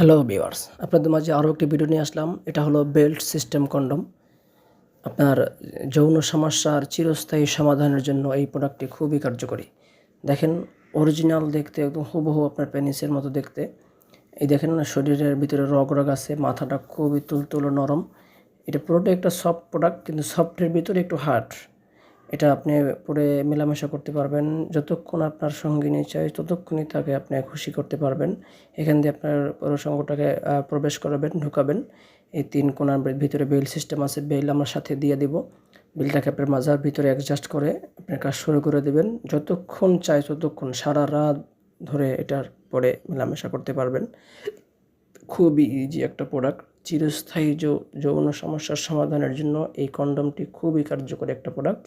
Hello viewers, আপনাদের মাঝে আরও একটি ভিডিও নিয়ে আসলাম। এটা হলো বেল্ট সিস্টেম কন্ডম। আপনার যৌন সমস্যার চিরস্থায়ী সমাধানের জন্য এই প্রোডাক্টটি খুবই কার্যকরী। দেখেন, অরিজিনাল দেখতে একদম হুবহু আপনার পেনিসের মতো দেখতে। এই দেখেন না, শরীরের ভিতরে রগ আছে, মাথাটা খুবই তুলতুলে নরম। এটা পুরোটাই একটা সফট প্রোডাক্ট, কিন্তু সফটের ভিতরে একটু হার্ড। এটা আপনি পরে মেলামেশা করতে পারবেন। যতক্ষণ আপনার সঙ্গিনী চাই ততক্ষণই তাকে আপনি খুশি করতে পারবেন। এখান দিয়ে আপনার পুরুষাঙ্গটাকে প্রবেশ করাবেন, ঢুকাবেন। এই 3 কোণার ভিতরে বেল সিস্টেম আছে। বেল আমরা সাথে দিয়ে দিব। বেলটাকে আপনার মাজার ভিতরে অ্যাডজাস্ট করে আপনার কাজ শুরু করে দেবেন। যতক্ষণ চাই ততক্ষণ সারা রাত ধরে এটার পরে মেলামেশা করতে পারবেন। খুবই ইজি একটা প্রোডাক্ট। চিরস্থায়ী যৌন সমস্যার সমাধানের জন্য এই কন্ডমটি খুবই কার্যকরী একটা প্রোডাক্ট।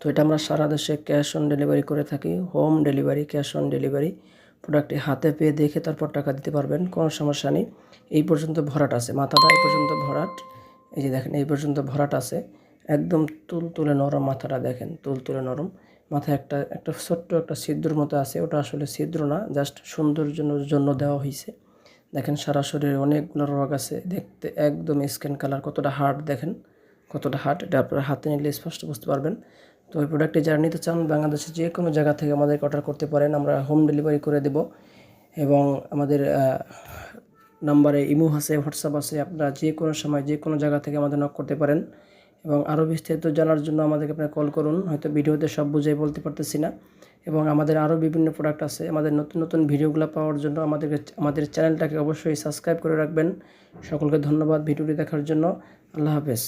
তো এটা আমরা সারা দেশে ক্যাশ অন ডেলিভারি করে থাকি। Home delivery, cash on delivery. প্রোডাক্টটি হাতে পেয়ে দেখে তারপর টাকা দিতে পারবেন, কোনো সমস্যা নেই। এই পর্যন্ত ভরাট আছে, মাথাটা এই পর্যন্ত ভরাট। এই যে দেখেন, এই পর্যন্ত ভরাট আছে। একদম তুলতুলে নরম মাথাটা, দেখেন তুলতুলে নরম। মাথায় একটা ছোট্ট একটা ছিদ্রর মতো আছে, ওটা আসলে ছিদ্র না, জাস্ট সৌন্দর্যের জন্য দেওয়া হয়েছে। দেখেন সারা শরীরে অনেকগুলো রগ আছে, দেখতে একদম স্কিন কালার কতটা হার্ড, দেখেন কতটা হার্ড। এটা আপনার হাতে নিলে স্পষ্ট বুঝতে পারবেন। তো ওই প্রোডাক্টটি যারা নিতে চান বাংলাদেশের যে কোনো জায়গা থেকে আমাদের অর্ডার করতে পারেন, আমরা হোম ডেলিভারি করে দেব। এবং আমাদের নাম্বারে ইমো আছে, হোয়াটসঅ্যাপ আছে, আপনারা যে কোনো সময় যে কোনো জায়গা থেকে আমাদের নক করতে পারেন। এবং আরও বিস্তারিত জানার জন্য আমাদেরকে আপনারা কল করুন। হয়তো ভিডিওতে সব বুঝিয়ে বলতে পারতেছি না। এবং আমাদের আরও বিভিন্ন প্রোডাক্ট আছে। আমাদের নতুন নতুন ভিডিওগুলো পাওয়ার জন্য আমাদের চ্যানেলটাকে অবশ্যই সাবস্ক্রাইব করে রাখবেন। সকলকে ধন্যবাদ ভিডিওটি দেখার জন্য। আল্লাহ হাফেজ।